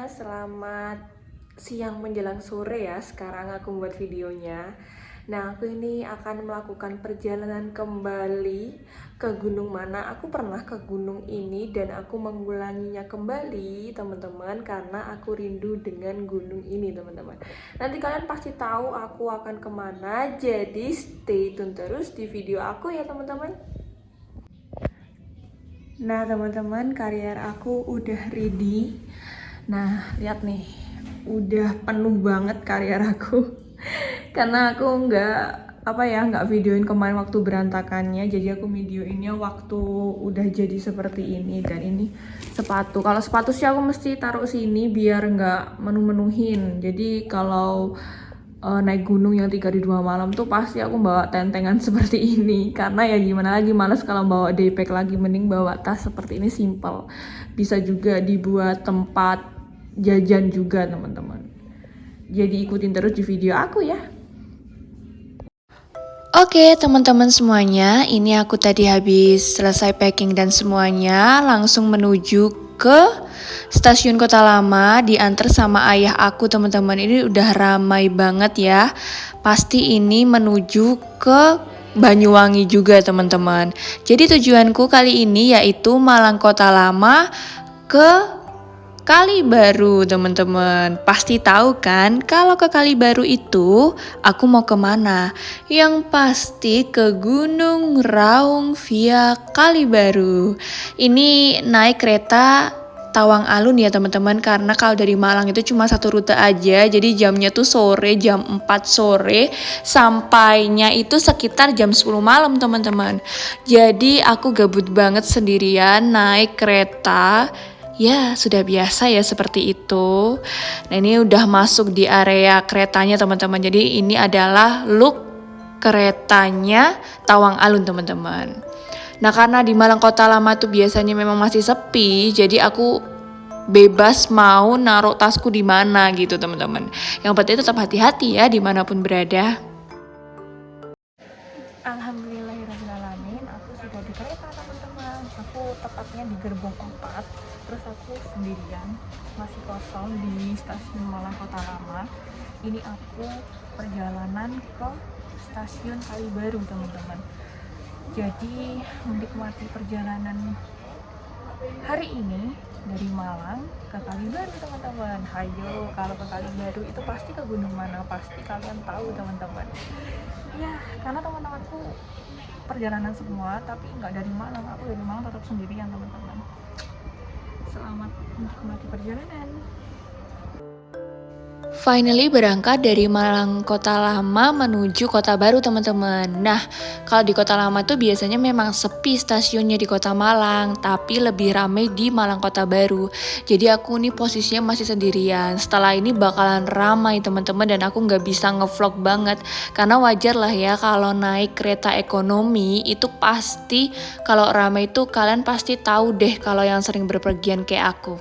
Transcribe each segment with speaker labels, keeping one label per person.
Speaker 1: semuanya, selamat siang menjelang sore ya. Sekarang aku buat videonya. Nah, aku ini akan melakukan perjalanan kembali ke gunung mana. Aku pernah ke gunung ini dan aku mengulanginya kembali, teman-teman, karena aku rindu dengan gunung ini, teman-teman. Nanti kalian pasti tahu aku akan kemana, jadi stay tune terus di video aku ya, teman-teman. Nah teman-teman, karier aku udah ready. Nah lihat nih, udah penuh banget karier aku karena aku nggak videoin kemarin waktu berantakannya, jadi aku videoinnya waktu udah jadi seperti ini. Dan ini sepatu, kalau sepatu sih aku mesti taruh sini biar nggak menuhin. Jadi kalau naik gunung yang 3 hari 2 malam tuh pasti aku bawa tentengan seperti ini, karena ya gimana lagi, males kalau bawa daypack lagi, mending bawa tas seperti ini, simple. Bisa juga dibuat tempat jajan juga teman-teman, jadi ikutin terus di video aku ya.
Speaker 2: Oke teman-teman semuanya, ini aku tadi habis selesai packing dan semuanya langsung menuju ke stasiun Kota Lama, diantar sama ayah aku teman-teman. Ini udah ramai banget ya, pasti ini menuju ke Banyuwangi juga teman-teman. Jadi tujuanku kali ini yaitu Malang Kota Lama ke Kali Baru teman-teman. Pasti tahu kan kalau ke Kali Baru itu aku mau kemana? Yang pasti ke Gunung Raung via Kali Baru. Ini naik kereta Tawang Alun ya teman-teman, karena kalau dari Malang itu cuma satu rute aja, jadi jamnya tuh sore, jam 4 sore, sampainya itu sekitar jam 10 malam teman-teman. Jadi aku gabut banget sendirian naik kereta. Ya, sudah biasa ya seperti itu. Nah, ini udah masuk di area keretanya teman-teman. Jadi ini adalah look keretanya Tawang Alun teman-teman. Nah, karena di Malang Kota Lama tuh biasanya memang masih sepi, jadi aku bebas mau naruh tasku di mana gitu teman-teman. Yang penting tetap hati-hati ya dimanapun berada.
Speaker 1: Alhamdulillahirrahmanirrahim, aku sudah di kereta teman-teman. Aku tepatnya di gerbong 4. Terus aku sendirian, masih kosong di stasiun Malang Kota Lama. Ini aku perjalanan ke stasiun Kali Baru teman-teman. Jadi menikmati perjalanan hari ini dari Malang ke Kali Baru teman-teman. Hayo, kalau ke Kali Baru itu pasti ke gunung mana? Pasti kalian tahu teman-teman. Ya, karena teman-temanku perjalanan semua, tapi nggak dari Malang. Aku dari Malang tetap sendirian teman-teman. Selamat menikmati perjalanan.
Speaker 2: Finally berangkat dari Malang Kota Lama menuju Kota Baru teman-teman. Nah, kalau di Kota Lama tuh biasanya memang sepi stasiunnya di Kota Malang, tapi lebih ramai di Malang Kota Baru. Jadi aku nih posisinya masih sendirian. Setelah ini bakalan ramai teman-teman dan aku nggak bisa ngevlog banget. Karena wajar lah ya kalau naik kereta ekonomi itu pasti kalau ramai itu kalian pasti tahu deh kalau yang sering berpergian kayak aku.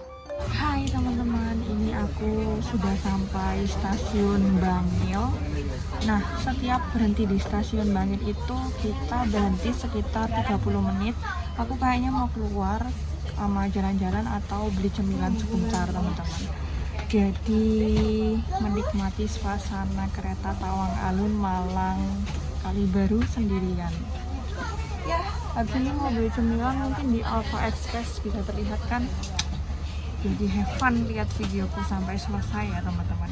Speaker 1: Hai teman-teman, ini aku sudah sampai stasiun Bangil. Nah, setiap berhenti di stasiun Bangil itu kita berhenti sekitar 30 menit. Aku kayaknya mau keluar sama jalan-jalan atau beli cemilan sebentar teman-teman. Jadi menikmati suasana kereta Tawang Alun Malang Kali Baru sendirian. Ya, habis ini mau beli cemilan mungkin di Alpha Express, bisa terlihat kan. Jadi have fun lihat videoku sampai selesai ya teman-teman.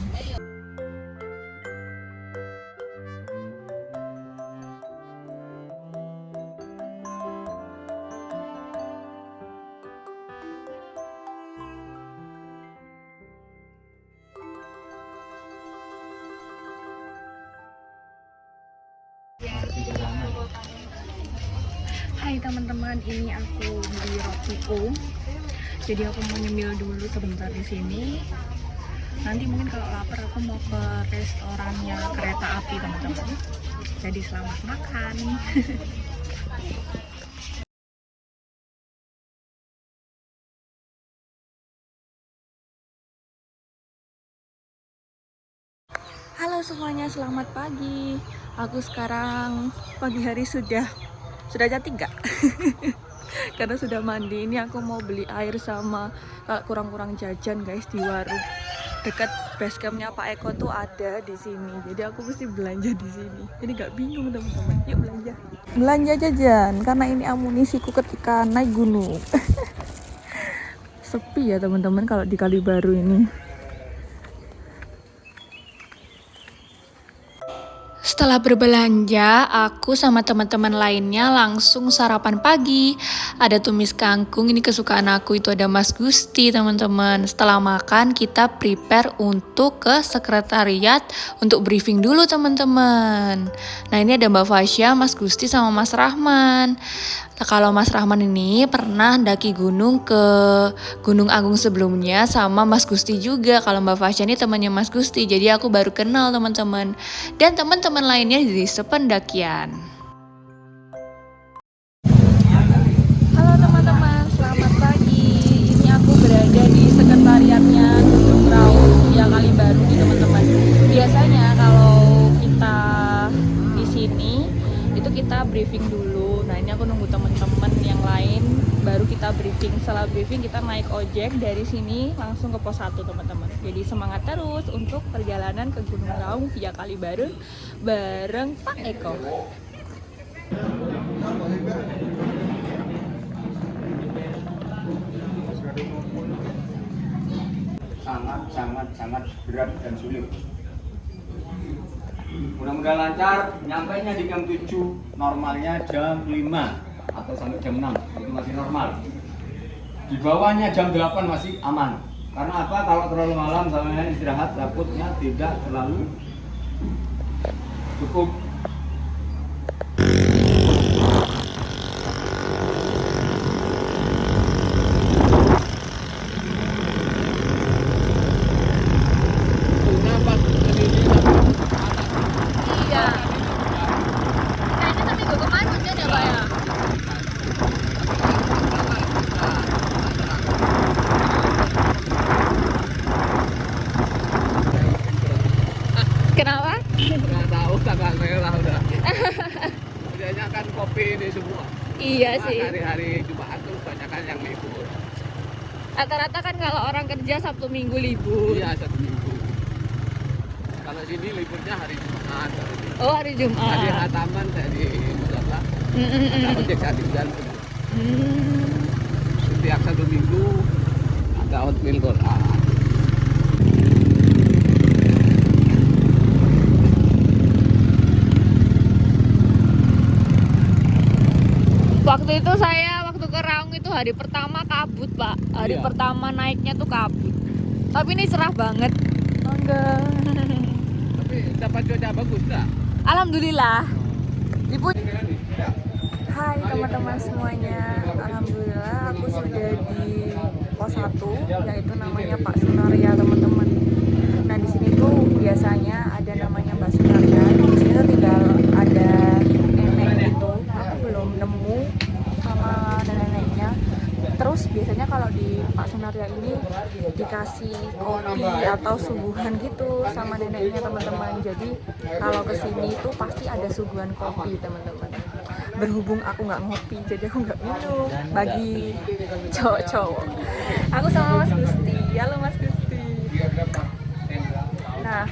Speaker 1: Hai teman-teman, ini aku beli roti jadi aku mau nyemil dulu sebentar di sini. Nanti mungkin kalau lapar aku mau ke restorannya kereta api teman-teman. Jadi selamat makan. Halo semuanya, selamat pagi. Aku sekarang pagi hari sudah jam 3. karena sudah mandi. Ini aku mau beli air sama kalau kurang-kurang jajan guys di warung dekat base campnya Pak Eko tuh ada di sini. Jadi aku mesti belanja di sini. Jadi nggak bingung teman-teman. Yuk belanja. Belanja jajan karena ini amunisiku ketika naik gunung. Sepi ya teman-teman kalau di Kali Baru ini.
Speaker 2: Setelah berbelanja, aku sama teman-teman lainnya langsung sarapan pagi. Ada tumis kangkung, ini kesukaan aku, itu ada Mas Gusti teman-teman. Setelah makan, kita prepare untuk ke sekretariat untuk briefing dulu teman-teman. Nah ini ada Mbak Fasya, Mas Gusti sama Mas Rahman. Nah, kalau Mas Rahman ini pernah daki gunung ke Gunung Agung sebelumnya sama Mas Gusti juga. Kalau Mbak Fasya ini temannya Mas Gusti, jadi aku baru kenal teman-teman. Dan teman-teman lainnya di sependakian.
Speaker 1: Halo teman-teman, selamat pagi. Ini aku berada di sekretariatnya Gunung Raung yang Kali Baru nih teman-teman. Biasanya kalau kita di sini itu kita briefing dulu. Nah ini aku nunggu teman-teman yang lain baru kita briefing. Setelah briefing kita naik ojek dari sini langsung ke pos 1 teman-teman. Jadi semangat terus untuk perjalanan ke Gunung Raung via Kali Baru bareng Pak Eko.
Speaker 3: sangat berat dan sulit. Mudah-mudahan lancar, nyampainya di jam 7, normalnya jam 5 atau sampai jam 6, itu masih normal. Di bawahnya jam 8 masih aman. Karena apa? Kalau terlalu malam sama istirahat, takutnya tidak terlalu cukup.
Speaker 1: Kenapa?
Speaker 4: Nggak tahu tanggal merah udah. Biasanya kan kopi ini semua.
Speaker 1: Iya
Speaker 4: Nah,
Speaker 1: sih.
Speaker 4: hari-hari Jumat tuh banyak kan yang libur.
Speaker 1: Rata-rata kan kalau orang kerja Sabtu Minggu libur.
Speaker 4: Iya, satu minggu. Kalau sini liburnya hari Jumat.
Speaker 1: Oh hari
Speaker 4: Hari
Speaker 1: Jumat.
Speaker 4: Hataman saya di Musola. Ada ojek satu jantung. Setiap satu minggu ada hotmail Quran.
Speaker 1: Waktu itu saya waktu ke Raung itu hari pertama kabut Pak. Hari
Speaker 4: Iya.
Speaker 1: pertama naiknya tuh kabut. Tapi ini cerah banget. Enggak.
Speaker 4: Tapi dapat cuaca bagus nggak?
Speaker 1: Alhamdulillah. Hai teman-teman semuanya. Alhamdulillah aku sudah di pos 1 yaitu namanya Pak Sunaria teman-teman. Nah di sini tuh biasanya ada namanya Mbak Sunaria. Di sini tuh tinggal ada nenek gitu. Aku belum nemu sama nenek-neneknya. Terus biasanya kalau di Pak Sunaria ini dikasih kopi atau suguhan gitu sama neneknya teman-teman. Jadi kalau kesini tuh pasti ada suguhan kopi teman-teman. Berhubung aku nggak ngopi, jadi aku nggak minum. Bagi cowok-cowok, aku sama Mas Gusti. Halo Mas Gusti. Nah,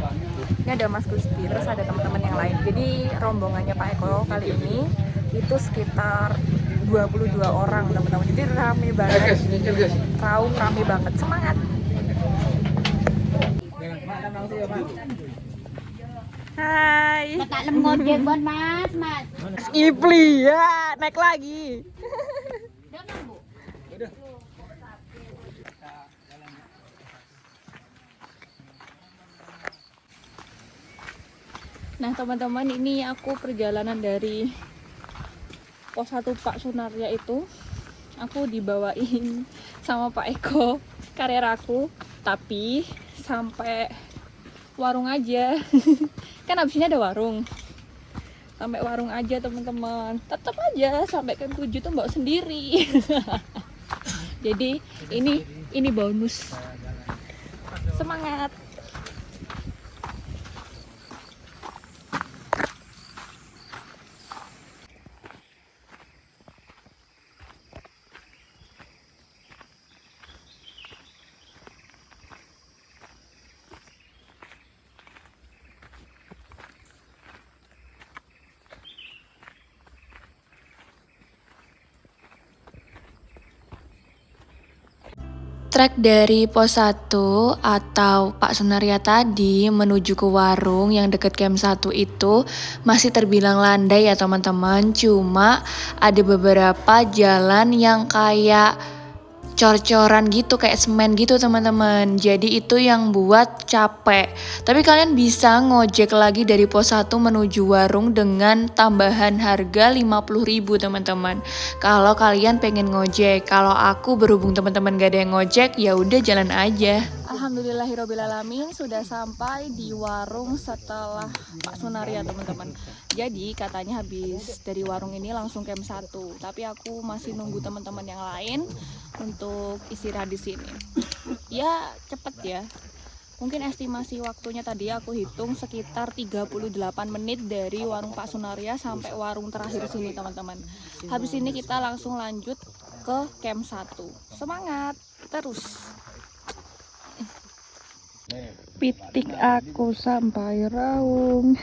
Speaker 1: ini ada Mas Gusti, terus ada teman-teman yang lain. Jadi rombongannya Pak Eko kali ini itu sekitar 22 orang teman-teman. Jadi rame banget. Raung rame banget. Semangat. Hai.
Speaker 5: Tak lemot deh buat mas.
Speaker 1: Mas Ipli ya, naik lagi. Nah teman-teman, ini aku perjalanan dari pos 1 Pak Sunaria itu. Aku dibawain sama Pak Eko karier aku, tapi sampai warung aja. Kan abisnya ada warung. Sampai warung aja teman-teman. Tetap aja sampai ke 7 tuh bawa sendiri. Jadi ini bonus. Semangat.
Speaker 2: trek dari pos 1 atau Pak Sunaria tadi menuju ke warung yang deket camp 1 itu masih terbilang landai ya teman-teman. Cuma ada beberapa jalan yang kayak cor-coran gitu, kayak semen gitu teman-teman. Jadi itu yang buat capek. Tapi kalian bisa ngojek lagi dari pos 1 menuju warung dengan tambahan harga 50.000 teman-teman. Kalau kalian pengen ngojek, kalau aku berhubung teman-teman gak ada yang ngojek, ya udah jalan aja. Alhamdulillahirobbilalamin sudah sampai di warung setelah Pak Sunaria teman-teman. Jadi katanya habis dari warung ini langsung camp 1, tapi aku masih nunggu teman-teman yang lain untuk istirahat di sini. Ya cepet ya. Mungkin estimasi waktunya tadi aku hitung sekitar 38 menit dari warung Pak Sunaria sampai warung terakhir sini teman-teman. Habis ini kita langsung lanjut ke camp 1. Semangat terus. Pitik aku sampai raung.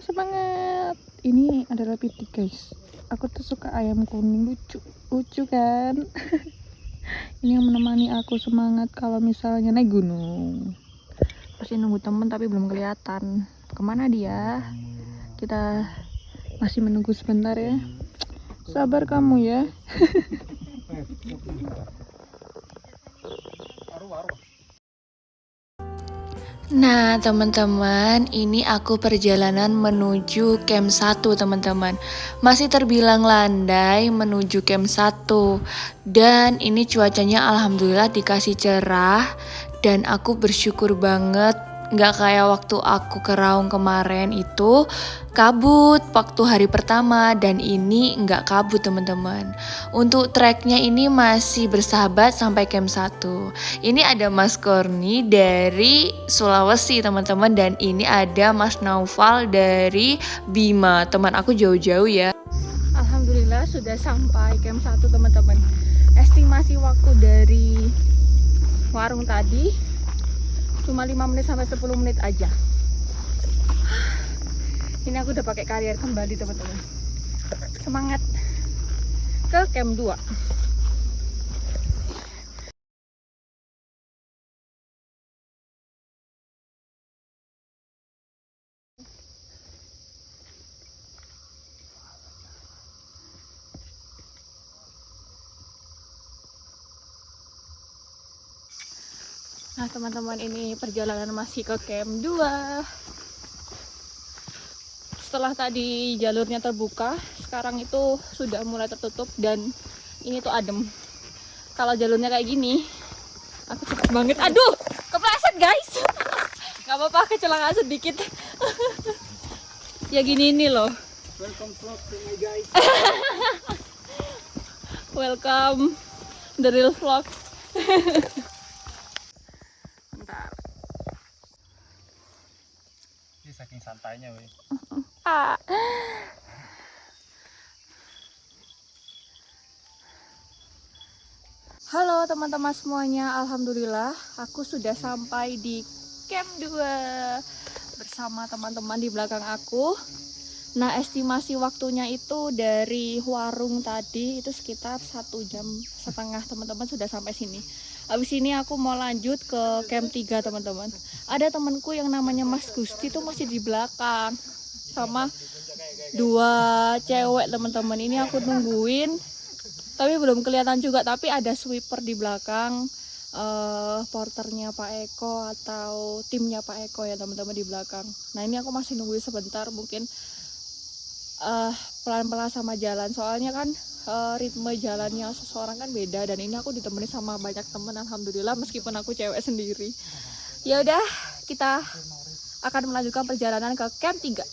Speaker 2: Semangat. Ini adalah pitik guys. Aku tuh suka ayam kuning, lucu kan. Ini yang menemani aku semangat kalau misalnya naik gunung. Pasti nunggu temen tapi belum kelihatan. Kemana dia? Kita masih menunggu sebentar ya. Sabar kamu ya. Nah teman-teman, ini aku perjalanan menuju camp 1 teman-teman. Masih terbilang landai menuju camp 1. Dan ini cuacanya alhamdulillah dikasih cerah. Dan aku bersyukur banget, gak kayak waktu aku ke Raung kemarin itu kabut waktu hari pertama, dan ini nggak kabut teman-teman. Untuk treknya ini masih bersahabat sampai camp 1. Ini ada Mas Korni dari Sulawesi teman-teman, dan ini ada Mas Naufal dari Bima. Teman aku jauh-jauh ya. Alhamdulillah sudah sampai camp 1 teman-teman. Estimasi waktu dari warung tadi cuma 5 menit sampai 10 menit aja. Ini aku udah pakai karier kembali teman-teman. Semangat ke camp 2. Nah teman-teman, ini perjalanan masih ke camp 2. Setelah tadi jalurnya terbuka, sekarang itu sudah mulai tertutup dan ini tuh adem. Kalau jalurnya kayak gini, aku cepet banget. Aduh, kepleset guys. Gak apa-apa, kecelakaan sedikit. Ya gini ini loh.
Speaker 3: Welcome vlog to my guys.
Speaker 2: Welcome the real vlog. Bentar.
Speaker 3: Ini saking santainya weh.
Speaker 2: Halo teman-teman semuanya, alhamdulillah aku sudah sampai di camp 2 bersama teman-teman di belakang aku. Nah estimasi waktunya itu dari warung tadi itu sekitar 1,5 jam teman-teman sudah sampai sini. Habis ini aku mau lanjut ke camp 3 teman-teman. Ada temanku yang namanya Mas Gusti tuh masih di belakang sama 2 cewek teman-teman. Ini aku nungguin tapi belum kelihatan juga, tapi ada sweeper di belakang, porternya Pak Eko atau timnya Pak Eko ya teman-teman di belakang. Nah ini aku masih nungguin sebentar, mungkin pelan-pelan sama jalan, soalnya kan ritme jalannya seseorang kan beda, dan ini aku ditemani sama banyak temen alhamdulillah meskipun aku cewek sendiri. Ya udah, kita akan melanjutkan perjalanan ke camp 3.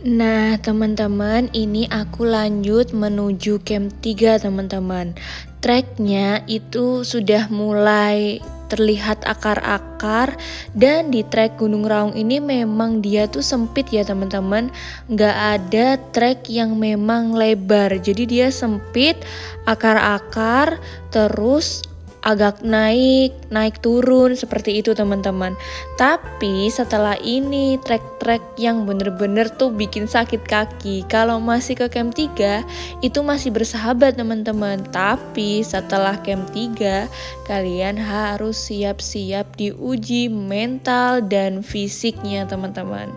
Speaker 2: Nah teman-teman, ini aku lanjut menuju camp 3 teman-teman. Treknya itu sudah mulai terlihat akar-akar, dan di trek Gunung Raung ini memang dia tuh sempit ya teman-teman. Nggak ada trek yang memang lebar, jadi dia sempit, akar-akar, terus agak naik turun seperti itu teman-teman. Tapi setelah ini trek-trek yang bener-bener tuh bikin sakit kaki. Kalau masih ke camp 3 itu masih bersahabat teman-teman. Tapi setelah camp 3 kalian harus siap-siap diuji mental dan fisiknya teman-teman.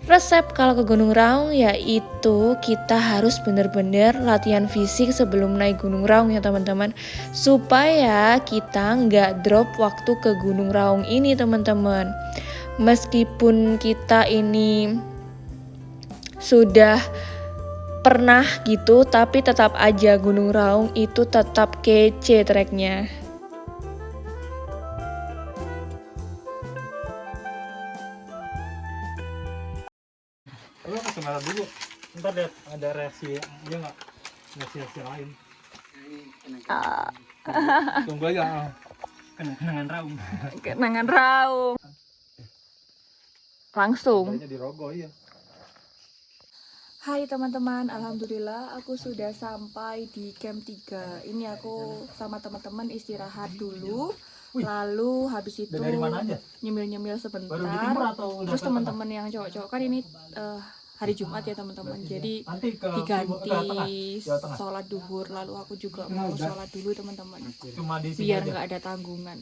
Speaker 2: Resep kalau ke Gunung Raung yaitu kita harus benar-benar latihan fisik sebelum naik Gunung Raung ya teman-teman, supaya kita nggak drop waktu ke Gunung Raung ini teman-teman. Meskipun kita ini sudah pernah gitu, tapi tetap aja Gunung Raung itu tetap kece treknya.
Speaker 6: Lu kasih merah dulu. Ntar lihat ada reaksi dia nggak? Reaksi lain. Tunggu aja. Kenangan Raung.
Speaker 1: Kenangan Raung. Langsung.
Speaker 6: Di Rogo ya.
Speaker 1: Hai teman-teman, alhamdulillah aku sudah sampai di camp 3. Ini aku sama teman-teman istirahat dulu. Lalu habis itu
Speaker 6: Dari mana aja?
Speaker 1: nyemil-nyemil sebentar.
Speaker 6: Baru di timur atau udah
Speaker 1: Terus
Speaker 6: ke
Speaker 1: teman-teman yang cowok-cowok kan ini hari Jumat ya teman-teman. Jadi
Speaker 6: Nanti ke
Speaker 1: diganti
Speaker 6: Jawa Tengah.
Speaker 1: sholat duhur. Lalu aku juga mau sholat dulu teman-teman.
Speaker 6: Cuma di sini
Speaker 1: Biar
Speaker 6: aja.
Speaker 1: nggak ada tanggungan.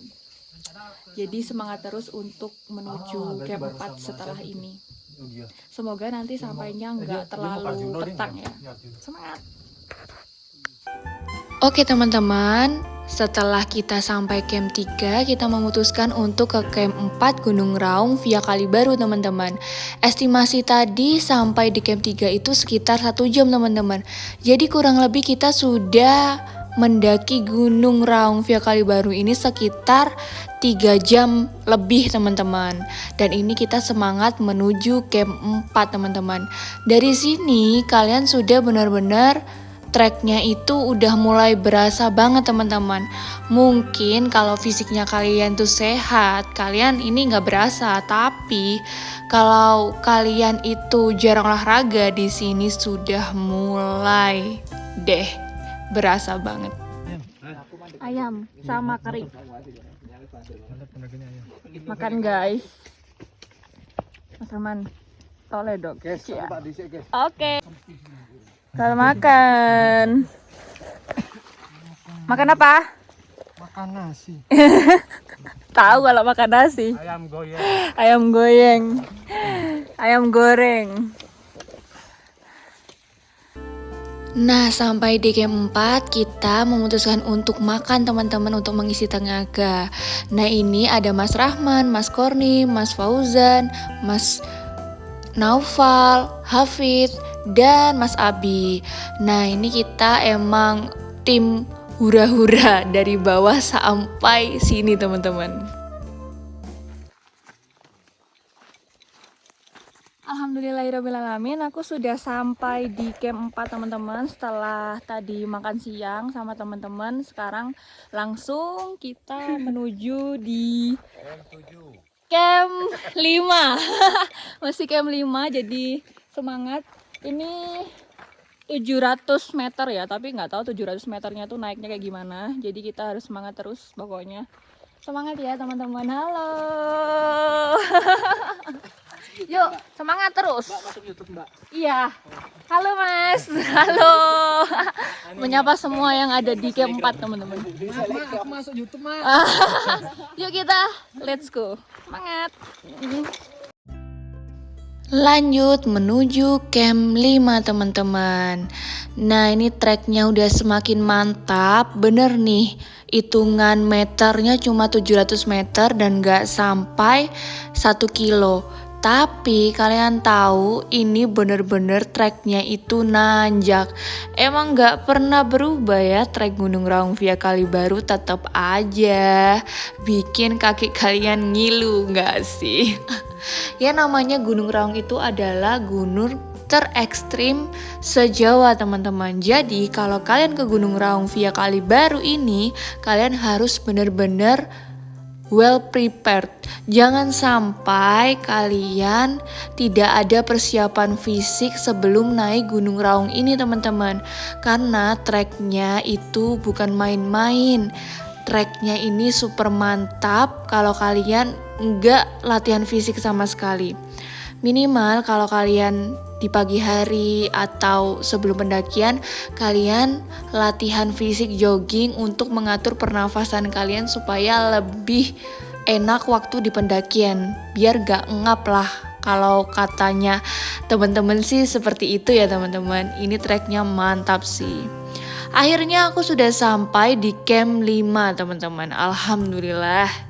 Speaker 1: Jadi semangat terus untuk menuju camp 4 setelah ini.
Speaker 6: Oh, iya.
Speaker 1: Semoga nanti sampainya nggak terlalu petang ya. Semangat.
Speaker 2: Oke teman-teman, setelah kita sampai camp 3, kita memutuskan untuk ke camp 4 Gunung Raung via Kalibaru teman-teman. Estimasi tadi sampai di camp 3 itu sekitar 1 jam teman-teman. Jadi kurang lebih kita sudah mendaki Gunung Raung via Kalibaru ini sekitar 3 jam lebih teman-teman. Dan ini kita semangat menuju camp 4 teman-teman. Dari sini kalian sudah benar-benar treknya itu udah mulai berasa banget teman-teman. Mungkin kalau fisiknya kalian tuh sehat, kalian ini nggak berasa. Tapi kalau kalian itu jarang olahraga, di sini sudah mulai deh berasa banget.
Speaker 1: Ayam sama kari. Makan guys. Mas Roman, toleh dok. Oke. Kalau makan. Makan apa?
Speaker 6: Makan nasi.
Speaker 1: Tahu kalau makan nasi.
Speaker 6: Ayam goyang.
Speaker 1: Ayam goyang. Ayam goreng.
Speaker 2: Nah, sampai di camp 4 kita memutuskan untuk makan teman-teman untuk mengisi tenaga. Nah, ini ada Mas Rahman, Mas Korni, Mas Fauzan, Mas Naufal, Hafid, dan Mas Abi. Nah, ini kita emang tim hura-hura dari bawah sampai sini teman-teman.
Speaker 1: Alhamdulillahirrahmanirrahim, aku sudah sampai di camp 4 teman-teman. Setelah tadi makan siang sama teman-teman, sekarang langsung kita menuju di camp 5. Masih camp 5, jadi semangat. Ini 700 meter ya, tapi nggak tahu 700 meternya tuh naiknya kayak gimana. Jadi kita harus semangat terus pokoknya. Semangat ya teman-teman, halo. Yuk, semangat terus.
Speaker 6: Mbak masuk YouTube, Mbak.
Speaker 1: Iya. Halo Mas. Halo. Menyapa semua yang ada di camp 4 teman-teman.
Speaker 6: Aku masuk YouTube, Mak.
Speaker 1: Yuk kita, let's go. Semangat.
Speaker 2: Lanjut menuju camp 5 teman-teman. Nah, ini treknya udah semakin mantap. Bener nih, hitungan meternya cuma 700 meter dan gak sampai 1 kilo. Tapi kalian tahu ini bener-bener treknya itu nanjak. Emang gak pernah berubah ya trek Gunung Raung via Kalibaru, tetap aja bikin kaki kalian ngilu gak sih? Ya namanya Gunung Raung itu adalah gunung terekstrim se-Jawa teman-teman. Jadi kalau kalian ke Gunung Raung via Kalibaru ini, kalian harus bener-bener well prepared. Jangan sampai kalian tidak ada persiapan fisik sebelum naik Gunung Raung ini teman-teman. Karena treknya itu bukan main-main. treknya ini super mantap kalau kalian nggak latihan fisik sama sekali. Minimal kalau kalian di pagi hari atau sebelum pendakian, kalian latihan fisik jogging untuk mengatur pernafasan kalian supaya lebih enak waktu di pendakian, biar gak ngap lah. Kalau katanya teman-teman sih seperti itu ya teman-teman. Ini treknya mantap sih. Akhirnya aku sudah sampai di camp 5 teman-teman. Alhamdulillah.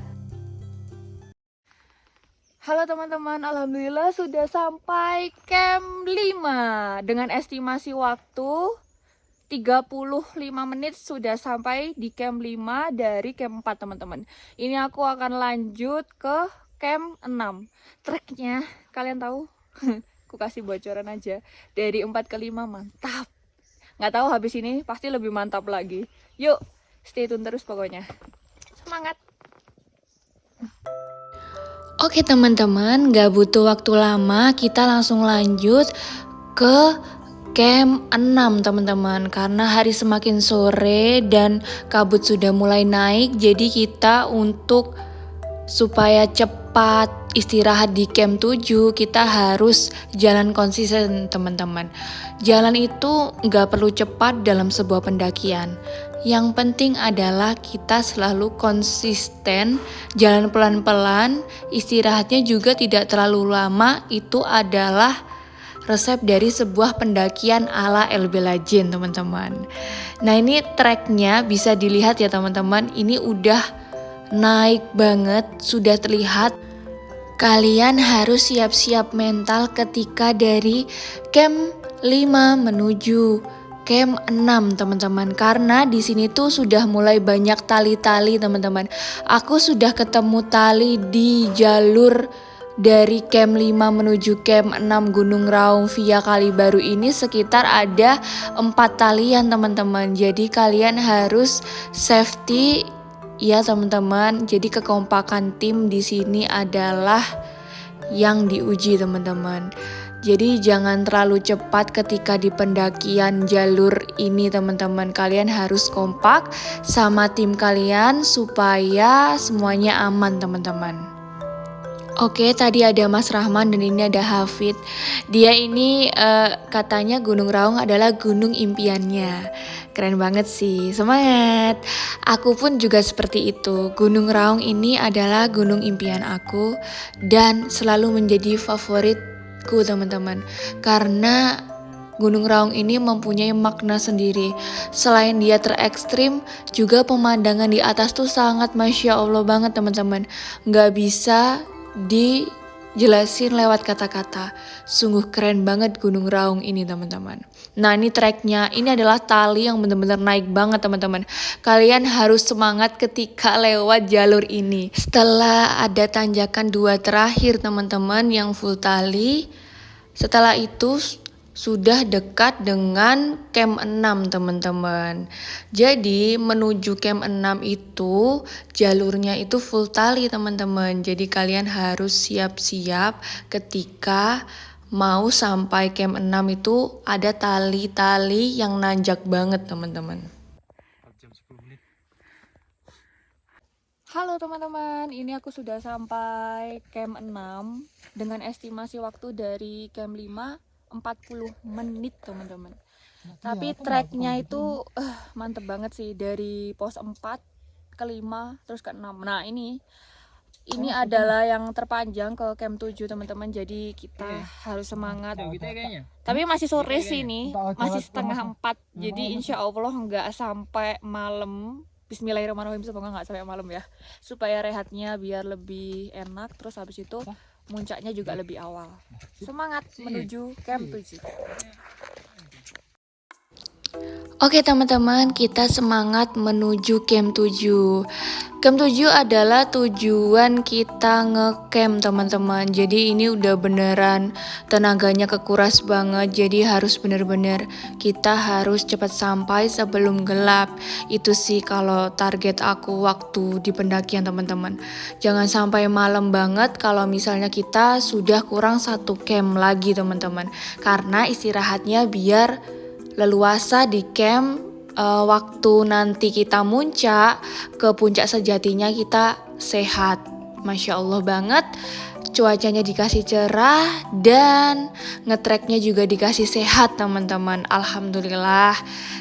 Speaker 2: Halo teman-teman, alhamdulillah sudah sampai camp 5 dengan estimasi waktu 35 menit sudah sampai di camp 5 dari camp 4 teman-teman. Ini aku akan lanjut ke camp 6. Treknya kalian tahu? Aku kasih bocoran aja. Dari 4 ke 5 mantap. Nggak tahu habis ini pasti lebih mantap lagi. Yuk, stay tune terus pokoknya. Semangat! Oke teman-teman, gak butuh waktu lama, kita langsung lanjut ke camp 6 teman-teman. Karena hari semakin sore dan kabut sudah mulai naik, jadi kita untuk supaya cepat istirahat di camp 7, kita harus jalan konsisten teman-teman. Jalan itu gak perlu cepat dalam sebuah pendakian. Yang penting adalah kita selalu konsisten, jalan pelan-pelan, istirahatnya juga tidak terlalu lama. Itu adalah resep dari sebuah pendakian ala El Belajin teman-teman. Nah ini treknya bisa dilihat ya teman-teman, ini udah naik banget, sudah terlihat. Kalian harus siap-siap mental ketika dari camp 5 menuju camp 6 teman-teman, karena di sini tuh sudah mulai banyak tali-tali teman-teman. Aku sudah ketemu tali di jalur dari camp 5 menuju camp 6 Gunung Raung via Kalibaru ini sekitar ada 4 talian teman-teman. Jadi kalian harus safety ya teman-teman. Jadi kekompakan tim di sini adalah yang diuji teman-teman. Jadi jangan terlalu cepat ketika di pendakian jalur ini teman-teman. Kalian harus kompak sama tim kalian supaya semuanya aman teman-teman. Oke, tadi ada Mas Rahman dan ini ada Hafid. Dia ini katanya Gunung Raung adalah gunung impiannya. Keren banget sih, semangat. Aku pun juga seperti itu. Gunung Raung ini adalah gunung impian aku dan selalu menjadi favoritku teman-teman. Karena Gunung Raung ini mempunyai makna sendiri. Selain dia terekstrim, juga pemandangan di atas tuh sangat Masya Allah banget teman-teman. Nggak bisa dijelasin lewat kata-kata. Sungguh keren banget Gunung Raung ini teman-teman. Nah ini treknya, ini adalah tali yang benar-benar naik banget teman-teman. Kalian harus semangat ketika lewat jalur ini. Setelah ada tanjakan 2 terakhir teman-teman yang full tali, setelah itu sudah dekat dengan camp 6 teman-teman. Jadi menuju camp 6 itu jalurnya itu full tali teman-teman. Jadi kalian harus siap-siap ketika mau sampai camp 6 itu ada tali-tali yang nanjak banget teman-teman. Halo teman-teman, ini aku sudah sampai camp 6 dengan estimasi waktu dari camp 5 40 menit teman-teman. Tapi treknya itu mantep banget sih, dari pos 4 ke 5 terus ke 6. Nah ini adalah yang terpanjang ke camp 7 teman-teman. Jadi kita harus semangat. Tapi masih sore sih nih, masih setengah 4. Jadi insya Allah nggak sampai malam. Bismillahirrahmanirrahim, semoga nggak sampai malam ya, supaya rehatnya biar lebih enak. Terus habis itu muncaknya juga lebih awal. Semangat menuju camp 7. Oke teman-teman, kita semangat menuju camp 7. Camp 7 adalah tujuan kita ngecamp teman-teman. Jadi ini udah beneran tenaganya kekuras banget. Jadi harus bener-bener kita harus cepat sampai sebelum gelap. Itu sih kalau target aku waktu di pendakian teman-teman. Jangan sampai malam banget kalau misalnya kita sudah kurang 1 camp lagi teman-teman. Karena istirahatnya biar leluasa di camp waktu nanti kita muncak ke puncak sejatinya kita sehat. Masya Allah banget, cuacanya dikasih cerah dan ngetreknya juga dikasih sehat teman-teman. Alhamdulillah.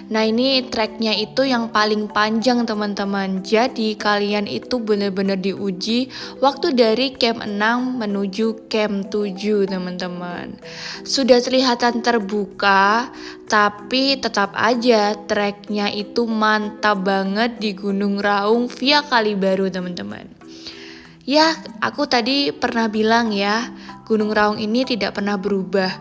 Speaker 2: Nah ini treknya itu yang paling panjang teman-teman. Jadi kalian itu benar-benar diuji waktu dari camp 6 menuju camp 7 teman-teman. Sudah kelihatan terbuka, tapi tetap aja treknya itu mantap banget di Gunung Raung via Kalibaru teman-teman. Ya, aku tadi pernah bilang ya, Gunung Raung ini tidak pernah berubah.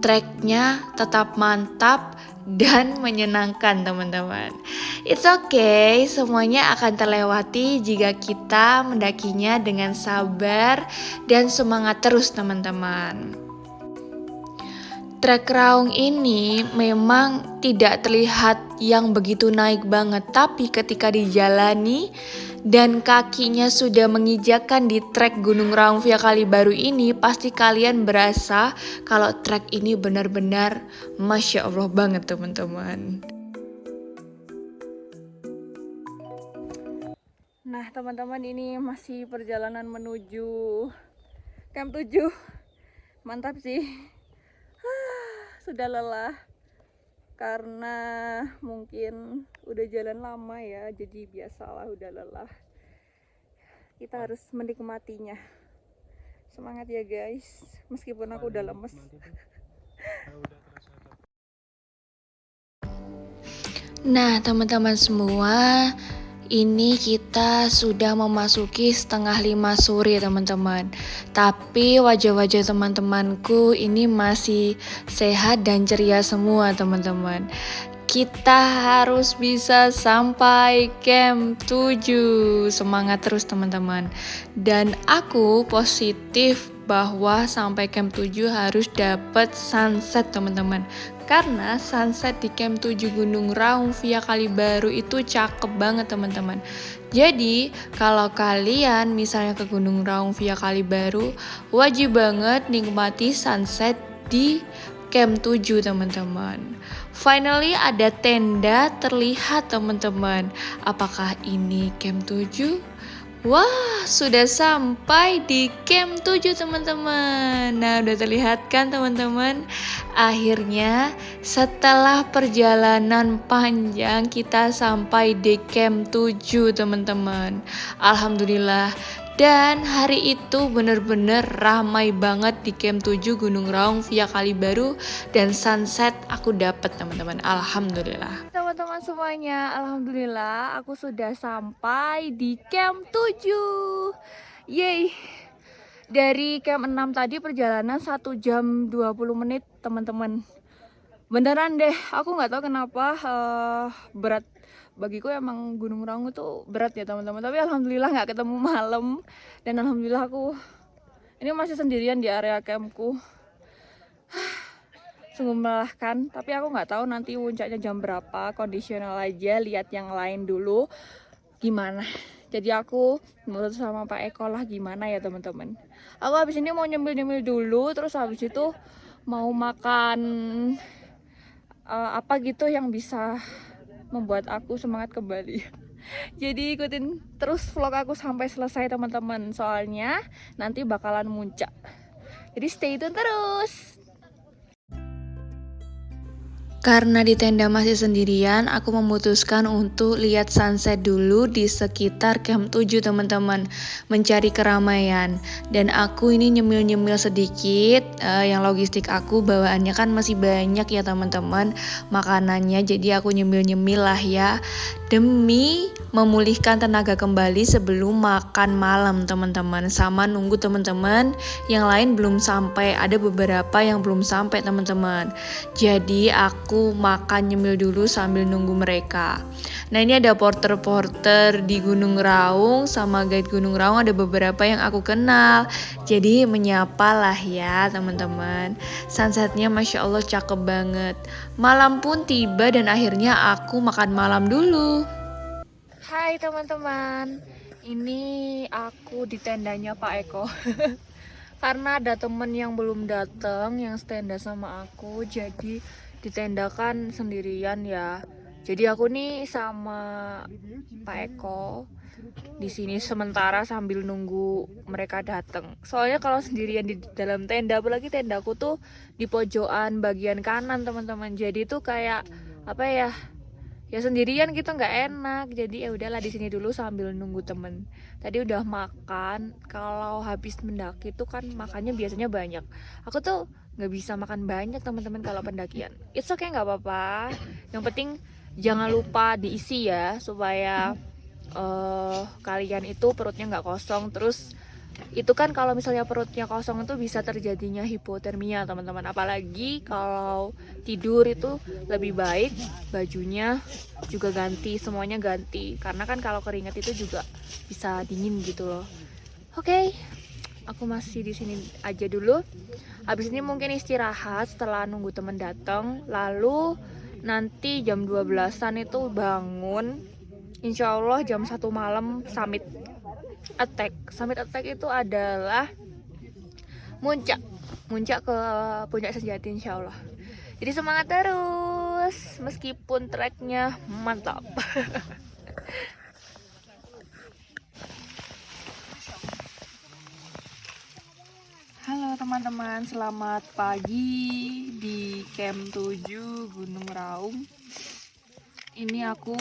Speaker 2: Treknya tetap mantap dan menyenangkan teman-teman. It's okay, semuanya akan terlewati jika kita mendakinya dengan sabar dan semangat terus teman-teman. Trek Raung ini memang tidak terlihat yang begitu naik banget, tapi ketika dijalani dan kakinya sudah menginjakan di trek Gunung Raung via Kalibaru ini, pasti kalian berasa kalau trek ini benar-benar Masya Allah banget teman-teman.
Speaker 1: Nah teman-teman, ini masih perjalanan menuju camp 7. Mantap sih. Sudah lelah karena mungkin udah jalan lama ya, jadi biasalah udah lelah. Kita harus menikmatinya. Semangat ya guys, meskipun aku udah lemes.
Speaker 2: Nah teman-teman semua, ini kita sudah memasuki 4:30 sore teman-teman. Tapi wajah-wajah teman-temanku ini masih sehat dan ceria semua teman-teman. Kita harus bisa sampai camp 7. Semangat terus teman-teman. Dan aku positif bahwa sampai camp 7 harus dapat sunset teman-teman. Karena sunset di camp 7 Gunung Raung via Kalibaru itu cakep banget teman-teman. Jadi kalau kalian misalnya ke Gunung Raung via Kalibaru, wajib banget nikmati sunset di camp 7 teman-teman. Finally ada tenda terlihat teman-teman. Apakah ini camp 7? Wah, sudah sampai di camp 7 teman-teman. Nah, udah terlihat kan teman-teman? Akhirnya setelah perjalanan panjang kita sampai di camp 7 teman-teman. Alhamdulillah. Dan hari itu bener-bener ramai banget di camp 7 Gunung Raung via Kalibaru. Dan sunset aku dapat teman-teman. Alhamdulillah.
Speaker 1: Teman-teman semuanya, alhamdulillah aku sudah sampai di camp 7. Yeay. Dari camp 6 tadi perjalanan 1 jam 20 menit teman-teman. Beneran deh, aku nggak tahu kenapa berat. Bagiku emang Gunung Raung itu berat ya teman-teman. Tapi alhamdulillah nggak ketemu malam. Dan alhamdulillah aku ini masih sendirian di area campku. Sungguh melelahkan, tapi aku nggak tahu nanti puncaknya jam berapa. Kondisional aja, lihat yang lain dulu gimana. Jadi aku menurut sama Pak Eko lah gimana ya teman-teman. Aku habis ini mau nyemil-nyemil dulu, terus habis itu mau makan apa gitu yang bisa membuat aku semangat kembali. Jadi ikutin terus vlog aku sampai selesai teman-teman, soalnya nanti bakalan muncak. Jadi stay tune terus.
Speaker 2: Karena di tenda masih sendirian, aku memutuskan untuk lihat sunset dulu di sekitar camp 7 teman-teman, mencari keramaian. Dan aku ini nyemil-nyemil sedikit, yang logistik aku bawaannya kan masih banyak ya teman-teman makanannya, jadi aku nyemil-nyemil lah ya, demi memulihkan tenaga kembali sebelum makan malam teman-teman. Sama nunggu teman-teman yang lain belum sampai, ada beberapa yang belum sampai teman-teman. Jadi aku makan nyemil dulu sambil nunggu mereka. Nah ini ada porter-porter di Gunung Raung sama guide Gunung Raung, ada beberapa yang aku kenal. Jadi menyapa lah ya teman-teman. Sunsetnya Masya Allah cakep banget. Malam pun tiba dan akhirnya aku makan malam dulu.
Speaker 1: Hai teman-teman, ini aku di tendanya Pak Eko. Karena ada temen yang belum datang yang tenda sama aku, jadi ditendakan sendirian ya.
Speaker 2: Jadi aku nih sama Pak Eko di sini sementara sambil nunggu mereka datang. Soalnya kalau sendirian di dalam tenda, apalagi tendaku tuh di pojokan bagian kanan teman-teman. Jadi tuh kayak apa ya? Ya sendirian gitu nggak enak. Jadi ya udahlah di sini dulu sambil nunggu temen. Tadi udah makan. Kalau habis mendaki tuh kan makannya biasanya banyak. Aku tuh nggak bisa makan banyak teman-teman kalau pendakian. It's okay, nggak apa-apa. Yang penting jangan lupa diisi ya supaya kalian itu perutnya nggak kosong. Terus itu kan kalau misalnya perutnya kosong itu bisa terjadinya hipotermia teman-teman. Apalagi kalau tidur itu lebih baik bajunya juga ganti, semuanya ganti, karena kan kalau keringat itu juga bisa dingin gitu loh. Oke, aku masih di sini aja dulu. Habis ini mungkin istirahat setelah nunggu teman datang. Lalu nanti jam 12-an itu bangun. Insya Allah jam 1 malam summit attack. Summit attack itu adalah muncak ke puncak sejati insya Allah. Jadi semangat terus meskipun treknya mantap. Halo teman-teman, selamat pagi di Camp 7 Gunung Raung. Ini aku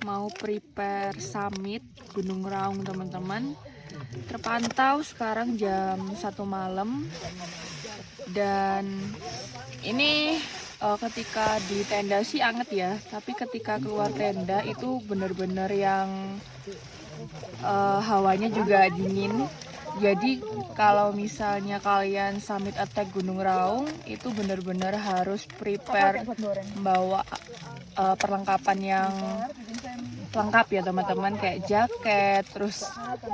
Speaker 2: mau prepare summit Gunung Raung teman-teman. Terpantau sekarang jam 1 malam. Dan ini ketika di tenda sih anget ya, tapi ketika keluar tenda itu bener-bener yang hawanya juga dingin. Jadi kalau misalnya kalian summit attack Gunung Raung itu bener-bener harus prepare membawa perlengkapan yang lengkap ya teman-teman, kayak jaket, terus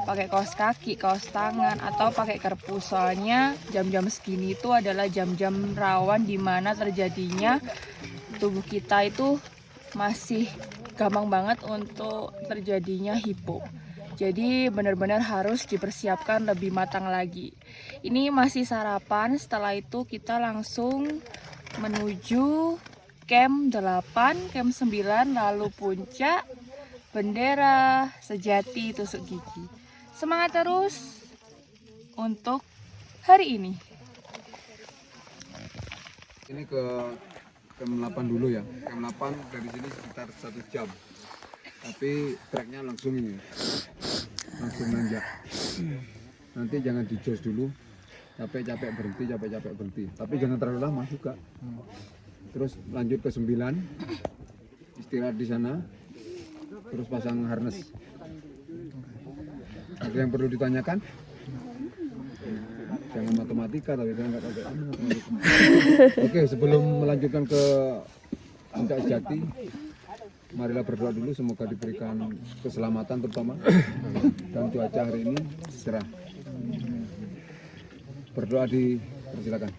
Speaker 2: pakai kaos kaki, kaos tangan, atau pakai kerpus. Soalnya jam-jam segini itu adalah jam-jam rawan dimana terjadinya tubuh kita itu masih gampang banget untuk terjadinya hipo. Jadi benar-benar harus dipersiapkan lebih matang lagi. Ini masih sarapan, setelah itu kita langsung menuju camp 8, camp 9, lalu puncak, bendera, sejati, tusuk gigi. Semangat terus untuk hari ini.
Speaker 3: Ini ke camp 8 dulu ya. Camp 8 dari sini sekitar 1 jam. Tapi treknya langsung nanjak. Nanti jangan dijos dulu. Capek-capek berhenti. Tapi jangan terlalu lama juga. Terus lanjut ke 9. Istirahat di sana. Terus pasang harness. Ada yang perlu ditanyakan? Jangan matematika, tapi saya nggak pakai matematika. Oke, sebelum melanjutkan ke puncak sejati, marilah berdoa dulu, semoga diberikan keselamatan terutama dan cuaca hari ini cerah. Berdoa dipersilakan.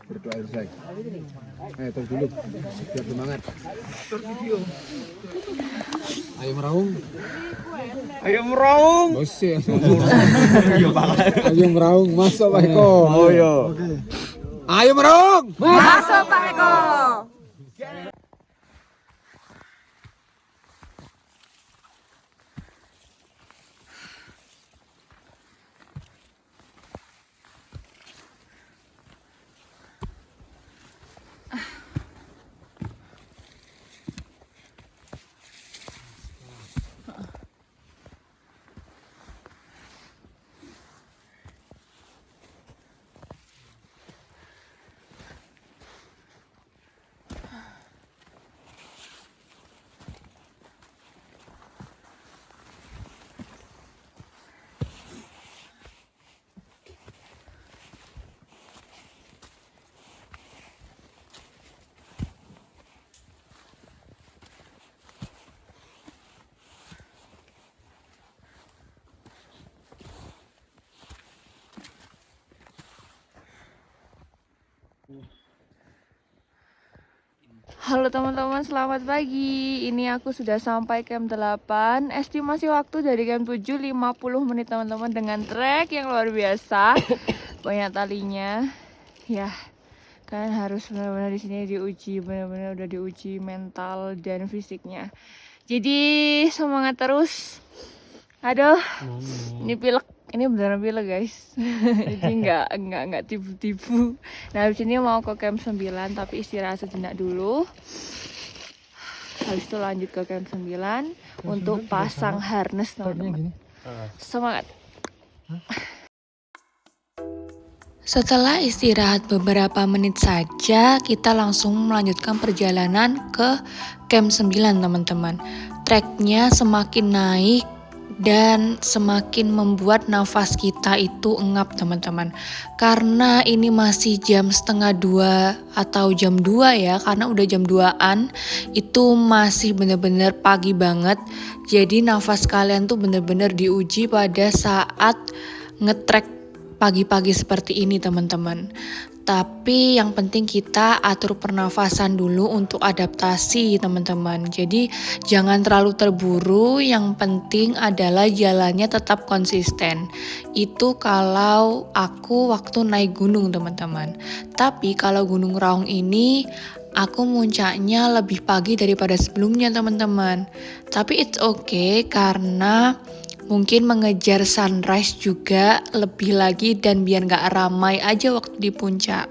Speaker 3: Berdoa selesai. Terus dulu, biar semangat. Ayo meraung.
Speaker 4: Ayo meraung.
Speaker 3: Bosen. Ayo meraung, masuk Pak Eko.
Speaker 4: Oh yo.
Speaker 3: Ayo meraung.
Speaker 1: Masuk Pak Eko. Halo teman-teman, selamat pagi. Ini aku sudah sampai camp 8. Estimasi waktu dari camp 7 50 menit teman-teman, dengan trek yang luar biasa. Banyak talinya. Ya, kalian harus benar-benar di sini diuji, benar-benar udah diuji mental dan fisiknya. Jadi semangat terus. Aduh, ini pilek. Ini beneran pilek guys. Jadi nggak tipu-tipu. Nah habis ini mau ke camp 9 tapi istirahat sejenak dulu. Habis itu lanjut ke camp 9 untuk pasang harness teman-teman. Semangat.
Speaker 2: Setelah istirahat beberapa menit saja, kita langsung melanjutkan perjalanan ke camp 9 teman-teman. Treknya semakin naik dan semakin membuat nafas kita itu engap teman-teman. Karena ini masih jam setengah 2 atau jam 2 ya, karena udah jam 2-an, itu masih bener-bener pagi banget. Jadi nafas kalian tuh bener-bener diuji pada saat ngetrek pagi-pagi seperti ini teman-teman. Tapi yang penting kita atur pernafasan dulu untuk adaptasi teman-teman. Jadi jangan terlalu terburu, yang penting adalah jalannya tetap konsisten. Itu kalau aku waktu naik gunung teman-teman. Tapi kalau Gunung Raung ini aku muncaknya lebih pagi daripada sebelumnya teman-teman. Tapi it's okay karena mungkin mengejar sunrise juga lebih lagi dan biar gak ramai aja waktu di puncak.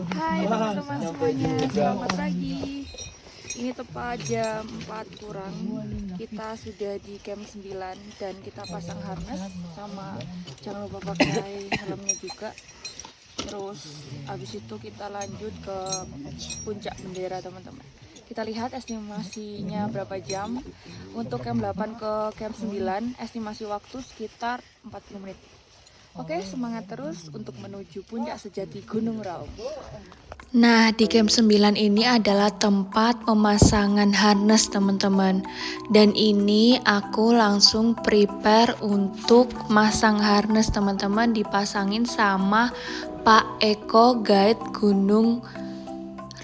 Speaker 1: Hai teman-teman semuanya, selamat pagi. Ini tepat jam 4 kurang. Kita sudah di camp 9 dan kita pasang harness sama jangan lupa pakai helmnya juga. Terus abis itu kita lanjut ke puncak bendera teman-teman. Kita lihat estimasinya berapa jam. Untuk camp 8 ke camp 9 estimasi waktu sekitar 40 menit. Oke, semangat terus untuk menuju puncak sejati Gunung Raung.
Speaker 2: Nah, di camp 9 ini adalah tempat pemasangan harness teman-teman. Dan ini aku langsung prepare untuk masang harness teman-teman, dipasangin sama Pak Eko guide Gunung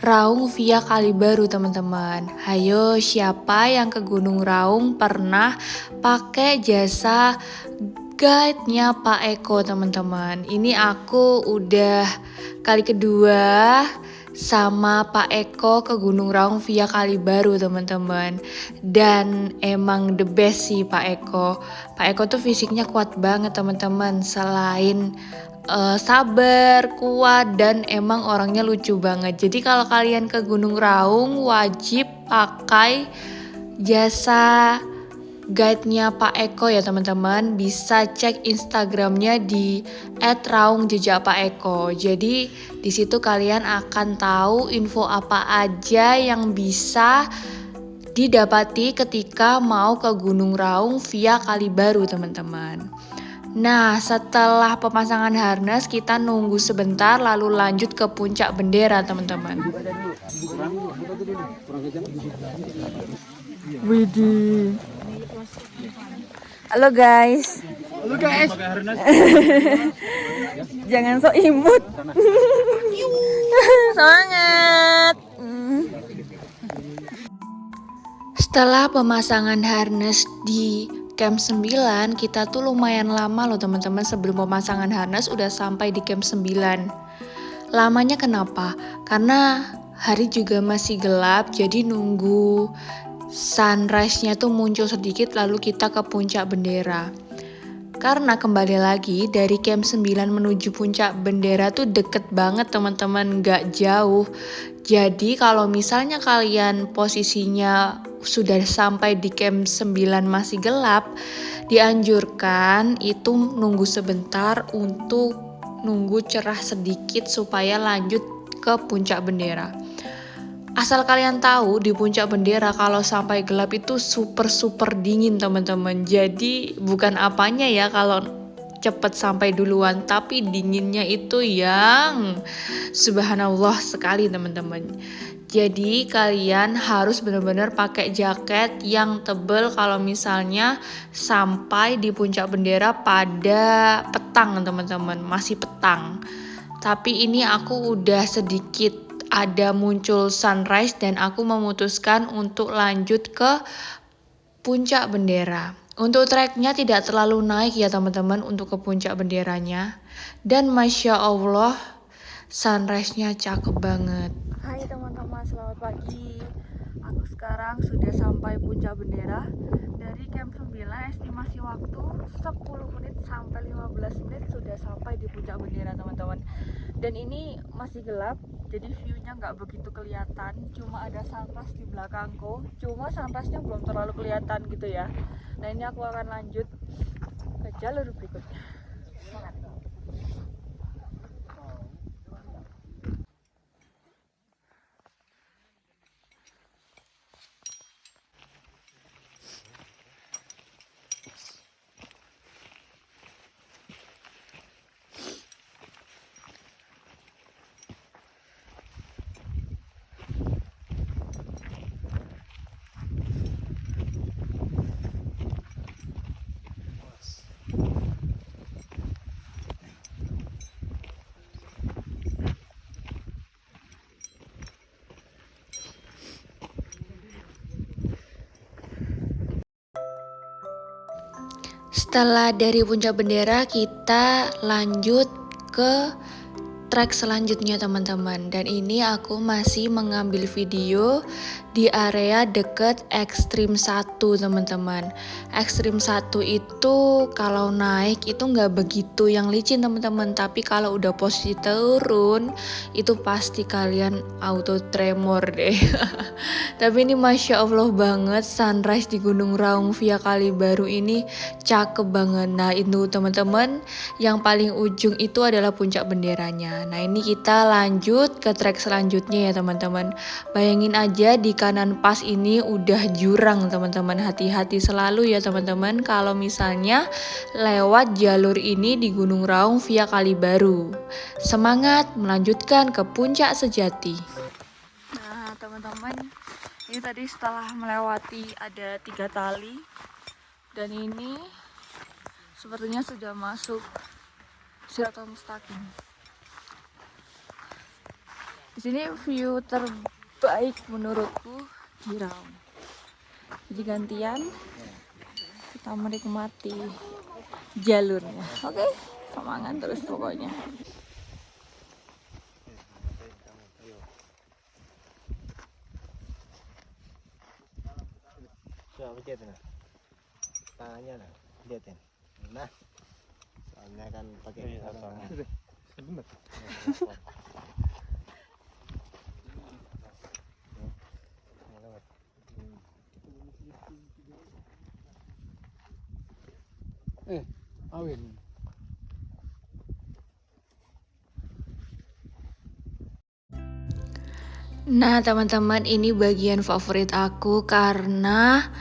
Speaker 2: Raung via Kalibaru teman-teman. Hayo, siapa yang ke Gunung Raung pernah pakai jasa guide-nya Pak Eko teman-teman. Ini aku udah kali kedua sama Pak Eko ke Gunung Raung via Kalibaru teman-teman. Dan emang the best sih Pak Eko. Pak Eko tuh fisiknya kuat banget teman-teman. Selain sabar, kuat, dan emang orangnya lucu banget. Jadi kalau kalian ke Gunung Raung wajib pakai jasa guide-nya Pak Eko ya teman-teman. Bisa cek Instagramnya di @raungjejak_pak_eko. Jadi di situ kalian akan tahu info apa aja yang bisa didapati ketika mau ke Gunung Raung via Kalibaru teman-teman. Nah, setelah pemasangan harness kita nunggu sebentar lalu lanjut ke puncak bendera teman-teman.
Speaker 1: Widih. Halo guys. Jangan sok imut. Semangat.
Speaker 2: Setelah pemasangan harness di camp 9, kita tuh lumayan lama loh teman-teman. Sebelum pemasangan harness udah sampai di camp 9. Lamanya kenapa? Karena hari juga masih gelap, jadi nunggu sunrise-nya tuh muncul sedikit lalu kita ke puncak bendera. Karena kembali lagi dari camp 9 menuju puncak bendera tuh deket banget teman-teman, gak jauh. Jadi kalau misalnya kalian posisinya sudah sampai di camp 9 masih gelap, dianjurkan itu nunggu sebentar untuk nunggu cerah sedikit supaya lanjut ke puncak bendera. Asal kalian tahu di puncak bendera kalau sampai gelap itu super dingin teman-teman. Jadi bukan apanya ya kalau cepet sampai duluan, tapi dinginnya itu yang subhanallah sekali teman-teman. Jadi kalian harus benar-benar pakai jaket yang tebal kalau misalnya sampai di puncak bendera pada petang teman-teman, masih petang. Tapi ini aku udah sedikit ada muncul sunrise dan aku memutuskan untuk lanjut ke puncak bendera. Untuk treknya tidak terlalu naik ya teman-teman untuk ke puncak benderanya. Dan Masya Allah sunrise-nya cakep banget. Hai teman-teman, selamat pagi. Aku sekarang sudah sampai puncak bendera. Dari camp 9 estimasi waktu 10 menit sampai 15 menit sudah sampai di puncak bendera teman-teman. Dan ini masih gelap, jadi view-nya nggak begitu kelihatan. Cuma ada sunrise di belakangku. Cuma sunrise-nya belum terlalu kelihatan gitu ya. Nah ini aku akan lanjut ke jalur berikutnya. Setelah dari puncak bendera kita lanjut ke trek selanjutnya teman-teman. Dan ini aku masih mengambil video di area deket Ekstrim 1 teman-teman. Ekstrim 1 itu kalau naik itu nggak begitu yang licin teman-teman. Tapi kalau udah posisi turun itu pasti kalian auto tremor deh. Tapi ini Masya Allah banget sunrise di Gunung Raung via Kalibaru ini cakep banget. Nah itu teman-teman yang paling ujung itu adalah puncak benderanya. Nah ini kita lanjut ke trek selanjutnya ya teman-teman. Bayangin aja di kanan pas ini udah jurang teman-teman. Hati-hati selalu ya teman-teman kalau misalnya lewat jalur ini di Gunung Raung via Kalibaru. Semangat melanjutkan ke puncak sejati. Nah teman-teman, ini tadi setelah melewati ada 3 tali dan ini sepertinya sudah masuk Siratal Mustaqim. Di sini view terbaik menurutku di Raung. Jadi gantian kita menikmati jalurnya. Oke, semangat terus pokoknya.
Speaker 7: Coba pencet nah. Tangannya nah, lihatin. Nah. Soalnya kan pakai tangan.
Speaker 6: Awin.
Speaker 2: Nah teman-teman, ini bagian favorit aku karena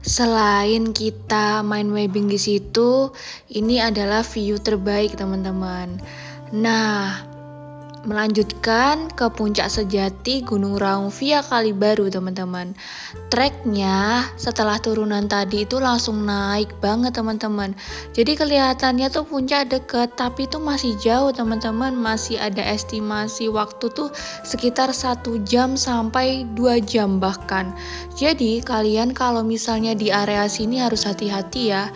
Speaker 2: selain kita main webbing di situ, ini adalah view terbaik teman-teman. Nah, melanjutkan ke puncak sejati Gunung Raung via Kalibaru teman-teman. Treknya setelah turunan tadi itu langsung naik banget teman-teman. Jadi kelihatannya tuh puncak deket, tapi itu masih jauh teman-teman. Masih ada estimasi waktu tuh sekitar 1 jam sampai 2 jam bahkan. Jadi kalian kalau misalnya di area sini harus hati-hati ya.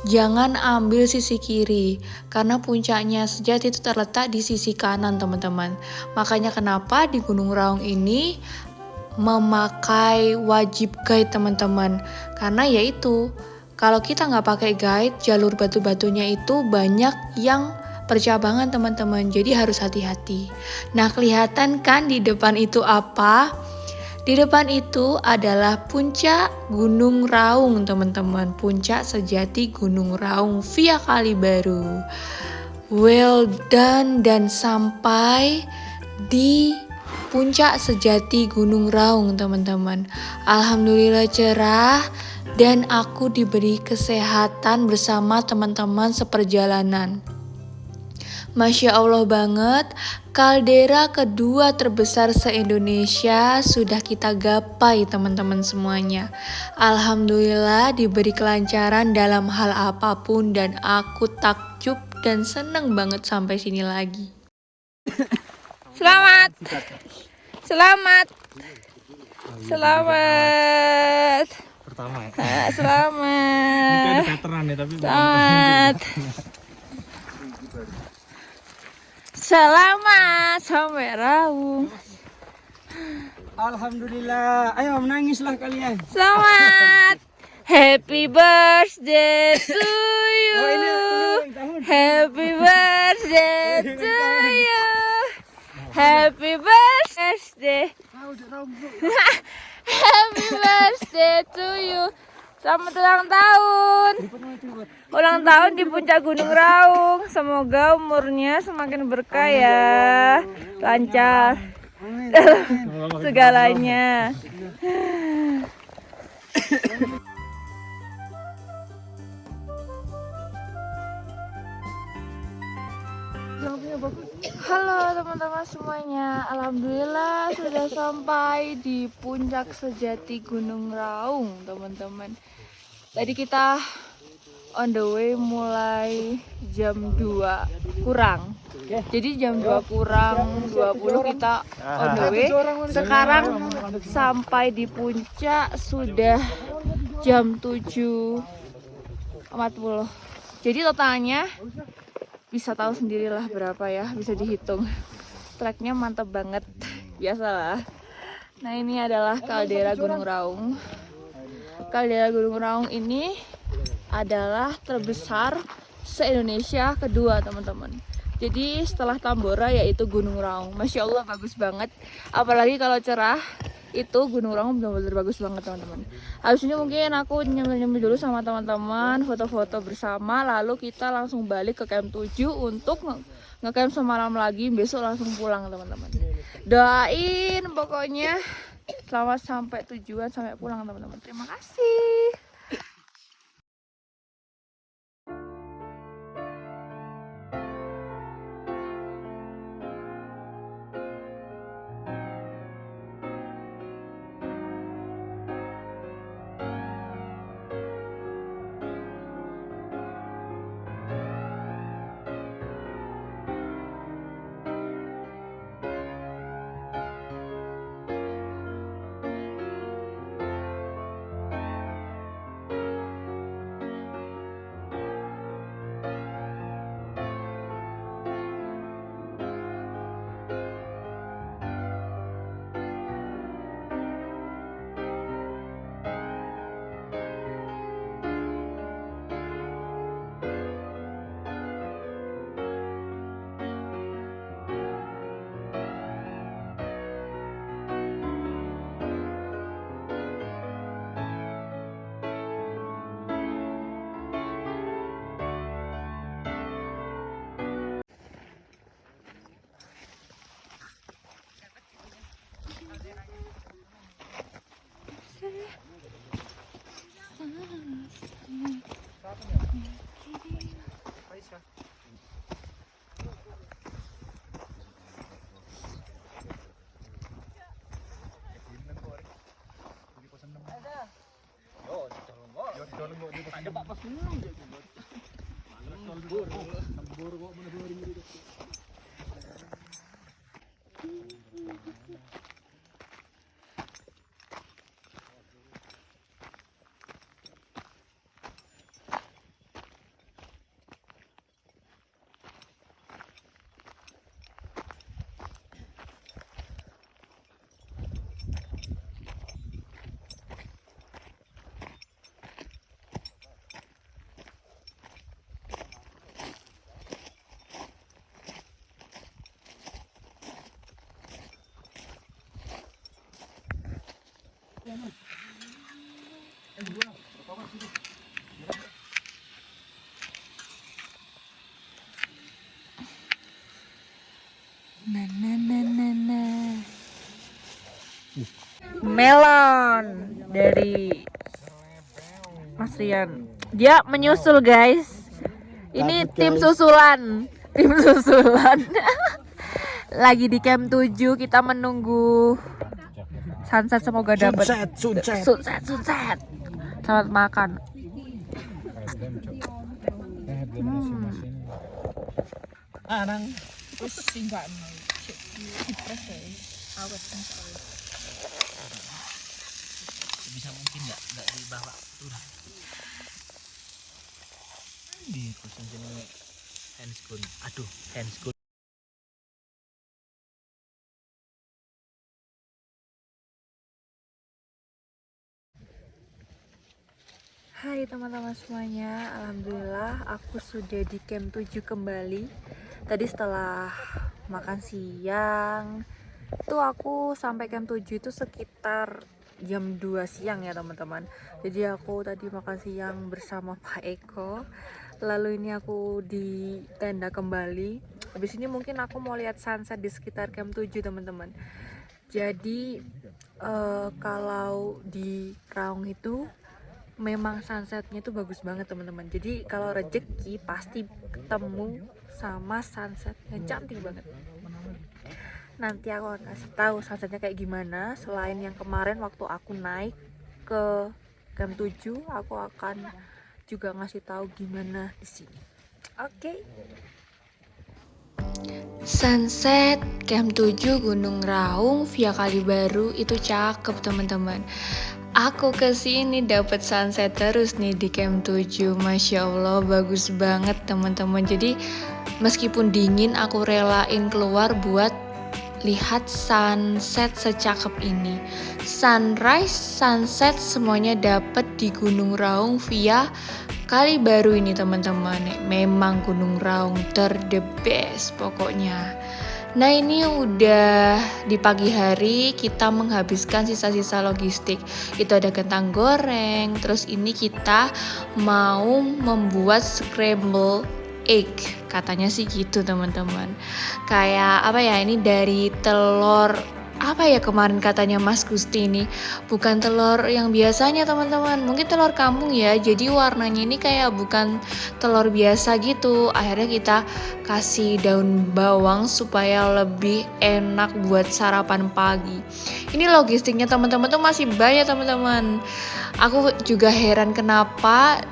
Speaker 2: Jangan ambil sisi kiri, karena puncaknya sejati itu terletak di sisi kanan teman-teman. Makanya kenapa di Gunung Raung ini memakai wajib guide teman-teman. Karena yaitu, kalau kita nggak pakai guide, jalur batu-batunya itu banyak yang percabangan teman-teman. Jadi harus hati-hati. Nah kelihatan kan di depan itu apa? Di depan itu adalah puncak Gunung Raung teman-teman. Puncak sejati Gunung Raung via Kalibaru. Well done dan sampai di puncak sejati Gunung Raung teman-teman. Alhamdulillah cerah dan aku diberi kesehatan bersama teman-teman seperjalanan. Masya Allah banget, kaldera kedua terbesar se-Indonesia sudah kita gapai teman-teman semuanya. Alhamdulillah diberi kelancaran dalam hal apapun dan aku takjub dan seneng banget sampai sini lagi.
Speaker 1: Selamat. Selamat. Selamat.
Speaker 6: Pertama ya.
Speaker 1: Selamat.
Speaker 6: Veteran ya tapi
Speaker 1: Selamat. Selamat sampai Raung.
Speaker 7: Alhamdulillah. Ayo menangislah kalian.
Speaker 1: Selamat. Happy birthday to you. Happy birthday to you. Happy birthday. Happy birthday to you. Selamat ulang tahun. Ulang tahun di puncak Gunung Raung. Semoga umurnya semakin berkah ya. Lancar dalam segalanya. Halo teman-teman semuanya, alhamdulillah sudah sampai di puncak sejati Gunung Raung teman-teman. Tadi kita on the way mulai jam 2 kurang. Jadi jam 2 kurang 20 kita on the way. Sekarang sampai di puncak sudah jam 7.40. Jadi totalnya bisa tahu sendirilah berapa ya, bisa dihitung. Treknya mantap banget, biasalah. Nah ini adalah kaldera Gunung Raung. Kaldera Gunung Raung ini adalah terbesar se-Indonesia kedua teman-teman. Jadi setelah Tambora yaitu Gunung Raung. Masya Allah bagus banget. Apalagi kalau cerah itu Gunung Raung benar-benar bagus banget teman-teman. Habis ini mungkin aku nyemil-nyemil dulu sama teman-teman, foto-foto bersama. Lalu kita langsung balik ke camp 7 untuk nge-camp semalam lagi. Besok langsung pulang teman-teman. Doain pokoknya selamat sampai tujuan, sampai pulang teman-teman. Terima kasih. melon dari Mas Rian. Dia menyusul guys. Ini tim susulan. Tim susulan. Lagi di camp 7 kita menunggu sunset, semoga dapat. Sunset. Selamat makan.
Speaker 7: Bisa mungkin nggak dibawa turun di kosong sini handscoon. Aduh, handscoon.
Speaker 2: Hai teman-teman semuanya, alhamdulillah aku sudah di camp 7 kembali. Tadi setelah makan siang itu aku sampai camp 7 itu sekitar jam 2 siang ya teman-teman. Jadi aku tadi makan siang bersama Pak Eko. Lalu ini aku di tenda kembali. Habis ini mungkin aku mau lihat sunset di sekitar camp 7 teman-teman. Jadi kalau di Raung itu memang sunsetnya itu bagus banget teman-teman. Jadi kalau rezeki pasti ketemu sama sunset yang cantik banget. Nanti aku akan kasih tahu sunsetnya kayak gimana. Selain yang kemarin waktu aku naik ke camp 7, aku akan juga ngasih tahu gimana di sini. Oke. Sunset camp 7 Gunung Raung via Kalibaru itu cakep teman-teman. Aku kesini dapat sunset terus nih di camp 7. Masya Allah bagus banget teman-teman. Jadi meskipun dingin aku relain keluar buat lihat sunset secakep ini. Sunrise, sunset semuanya dapat di Gunung Raung via Kalibaru ini teman-teman. Memang Gunung Raung the best pokoknya. Nah ini udah di pagi hari kita menghabiskan sisa-sisa logistik. Itu ada kentang goreng, terus ini kita mau membuat scramble egg. Katanya sih gitu teman-teman. Kayak apa ya, ini dari telur apa ya kemarin katanya Mas Gusti ini, bukan telur yang biasanya teman-teman, mungkin telur kampung ya, jadi warnanya ini kayak bukan telur biasa gitu. Akhirnya kita kasih daun bawang supaya lebih enak buat sarapan pagi. Ini logistiknya teman-teman tuh masih banyak teman-teman. Aku juga heran kenapa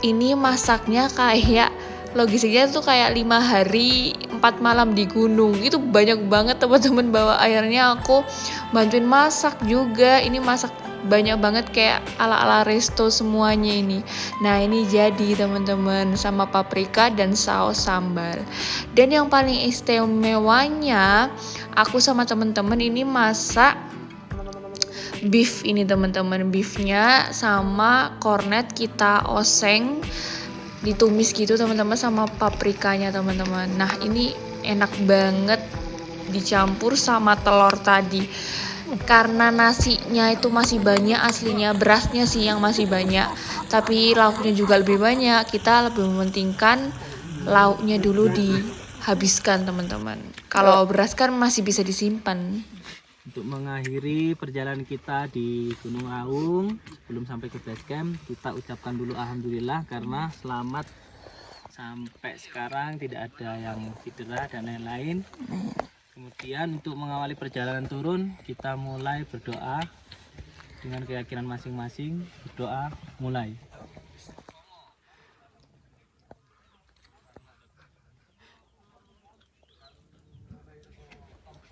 Speaker 2: ini masaknya kayak logistiknya tuh kayak 5 hari 4 malam di gunung. Itu banyak banget teman-teman bawa. Akhirnya aku bantuin masak juga. Ini masak banyak banget kayak ala-ala resto semuanya ini. Nah ini jadi teman-teman, sama paprika dan saus sambal. Dan yang paling istimewanya aku sama teman-teman ini masak beef ini teman-teman. Beefnya sama kornet kita oseng, ditumis gitu teman-teman sama paprikanya teman-teman. Nah ini enak banget dicampur sama telur tadi. Karena nasinya itu masih banyak aslinya, berasnya sih yang masih banyak, tapi lauknya juga lebih banyak. Kita lebih mementingkan lauknya dulu dihabiskan teman-teman. Kalau beras kan masih bisa disimpan.
Speaker 7: Untuk mengakhiri perjalanan kita di Gunung Raung, sebelum sampai ke base camp, kita ucapkan dulu alhamdulillah karena selamat sampai sekarang, tidak ada yang cedera dan lain-lain. Kemudian untuk mengawali perjalanan turun, kita mulai berdoa dengan keyakinan masing-masing. Berdoa mulai.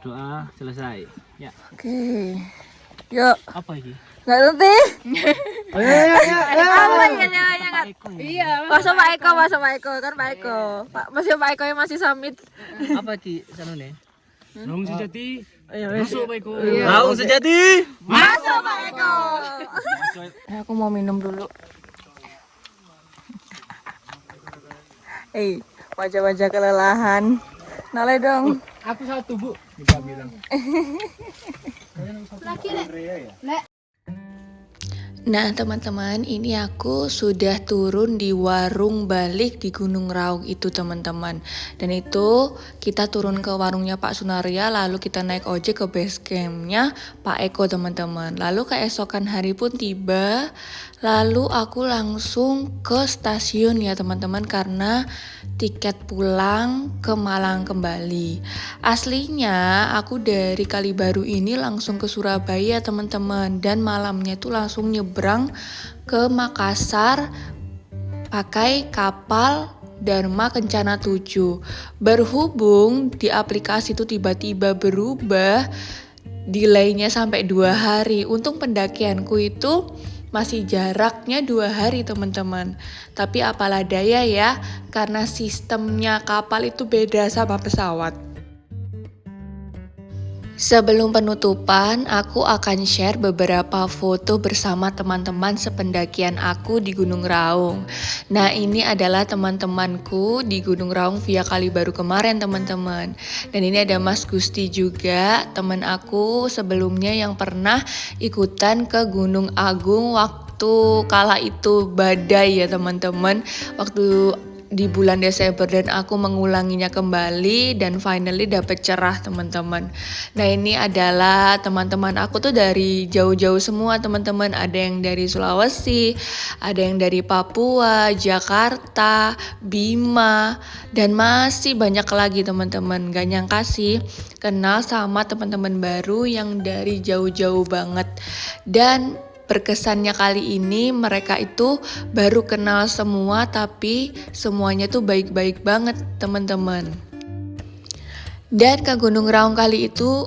Speaker 7: Doa selesai. Ya.
Speaker 1: Oke. Yuk.
Speaker 7: Apa ini?
Speaker 1: Nggak ngerti.
Speaker 7: Oh, ya.
Speaker 1: Apa ya namanya?
Speaker 5: Iya.
Speaker 1: Masuk Pak Eko kan Pak Eko. Pak Eko yang masih summit.
Speaker 7: Apa di sana nih?
Speaker 6: Raung sejati.
Speaker 7: Masuk Pak Eko.
Speaker 6: Raung
Speaker 7: sejati.
Speaker 1: Masuk Pak Eko. Aku mau minum dulu. Wajah-wajah kelelahan. Noleh dong.
Speaker 6: Aku satu bu. Lupa bilang.
Speaker 2: Nah teman-teman, ini aku sudah turun di warung balik di Gunung Raung itu teman-teman. Dan itu kita turun ke warungnya Pak Sunaria, lalu kita naik ojek ke base campnya Pak Eko teman-teman. Lalu keesokan hari pun tiba, lalu aku langsung ke stasiun ya teman-teman, karena tiket pulang ke Malang kembali. Aslinya aku dari Kalibaru ini langsung ke Surabaya teman-teman, dan malamnya itu langsung nyebrang ke Makassar pakai kapal Dharma Kencana 7. Berhubung di aplikasi itu tiba-tiba berubah delaynya sampai 2 hari. Untung pendakianku itu masih jaraknya 2 hari teman-teman. Tapi apalah daya ya, karena sistemnya kapal itu beda sama pesawat. Sebelum penutupan, aku akan share beberapa foto bersama teman-teman sependakian aku di Gunung Raung. Nah, ini adalah teman-temanku di Gunung Raung via Kalibaru kemarin teman-teman. Dan ini ada Mas Gusti juga, teman aku sebelumnya yang pernah ikutan ke Gunung Agung waktu kala itu badai ya teman-teman. Waktu di bulan Desember, dan aku mengulanginya kembali dan finally dapet cerah teman-teman. Nah ini adalah teman-teman aku tuh dari jauh-jauh semua teman-teman. Ada yang dari Sulawesi, ada yang dari Papua, Jakarta, Bima, dan masih banyak lagi teman-teman. Gak nyangka sih kenal sama teman-teman baru yang dari jauh-jauh banget. Dan berkesannya kali ini mereka itu baru kenal semua, tapi semuanya tuh baik-baik banget teman-teman. Dan ke Gunung Raung kali itu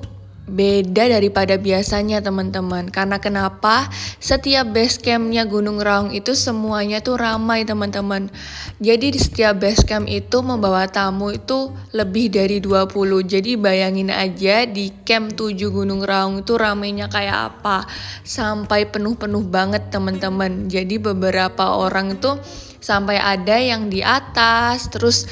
Speaker 2: beda daripada biasanya teman-teman. Karena kenapa? Setiap base campnya Gunung Raung itu semuanya tuh ramai teman-teman. Jadi di setiap base camp itu membawa tamu itu lebih dari 20. Jadi bayangin aja di camp 7 Gunung Raung itu ramainya kayak apa. Sampai penuh-penuh banget teman-teman. Jadi beberapa orang itu sampai ada yang di atas, terus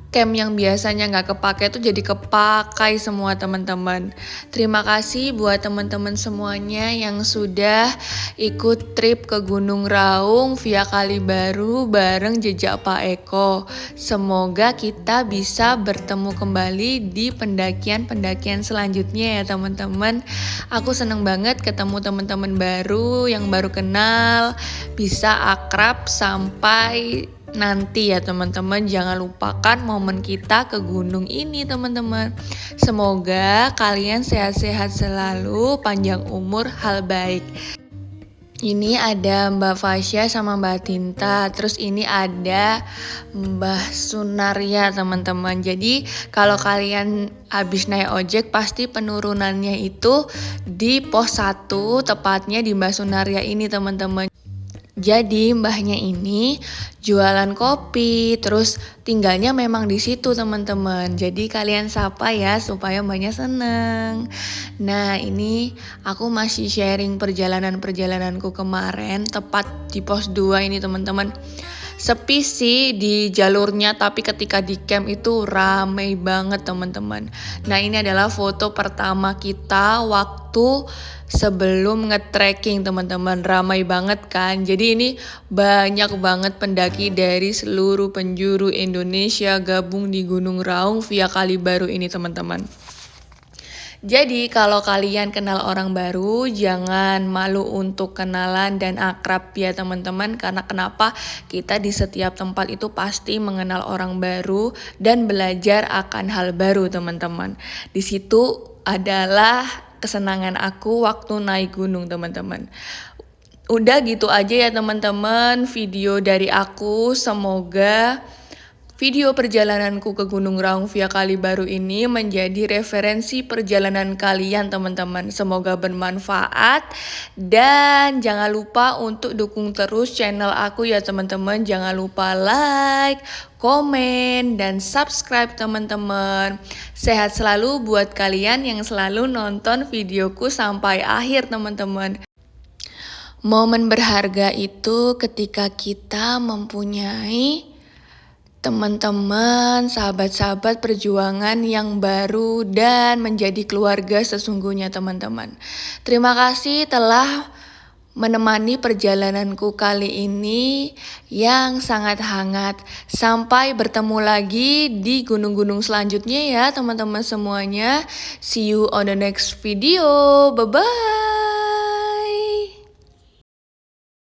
Speaker 2: camp yang biasanya nggak kepake itu jadi kepakai semua teman-teman. Terima kasih buat teman-teman semuanya yang sudah ikut trip ke Gunung Raung via Kalibaru bareng jejak Pak Eko. Semoga kita bisa bertemu kembali di pendakian-pendakian selanjutnya ya teman-teman. Aku seneng banget ketemu teman-teman baru yang baru kenal, bisa akrab sampai nanti ya teman-teman. Jangan lupakan momen kita ke gunung ini teman-teman. Semoga kalian sehat-sehat selalu, panjang umur, hal baik. Ini ada Mbak Fasya sama Mbak Tinta. Terus ini ada Mbah Sunaria teman-teman. Jadi kalau kalian habis naik ojek pasti penurunannya itu di pos 1, tepatnya di Mbah Sunaria ini teman-teman. Jadi mbahnya ini jualan kopi, terus tinggalnya memang di situ teman-teman. Jadi kalian sapa ya supaya mbahnya seneng. Nah ini aku masih sharing perjalananku kemarin tepat di pos 2 ini teman-teman. Sepi sih di jalurnya, tapi ketika di camp itu ramai banget teman-teman. Nah ini adalah foto pertama kita waktu sebelum nge-trekking teman-teman. Ramai banget kan. Jadi ini banyak banget pendaki dari seluruh penjuru Indonesia gabung di Gunung Raung via Kalibaru ini teman-teman. Jadi kalau kalian kenal orang baru, jangan malu untuk kenalan dan akrab ya teman-teman. Karena kenapa? Kita di setiap tempat itu pasti mengenal orang baru dan belajar akan hal baru teman-teman. Di situ adalah kesenangan aku waktu naik gunung teman-teman. Udah gitu aja ya teman-teman video dari aku. Semoga video perjalananku ke Gunung Raung via Kalibaru ini menjadi referensi perjalanan kalian teman-teman. Semoga bermanfaat dan jangan lupa untuk dukung terus channel aku ya teman-teman. Jangan lupa like, komen, dan subscribe teman-teman. Sehat selalu buat kalian yang selalu nonton videoku sampai akhir teman-teman. Momen berharga itu ketika kita mempunyai teman-teman, sahabat-sahabat perjuangan yang baru dan menjadi keluarga sesungguhnya teman-teman. Terima kasih telah menemani perjalananku kali ini yang sangat hangat. Sampai bertemu lagi di gunung-gunung selanjutnya ya teman-teman semuanya. See you on the next video. Bye-bye.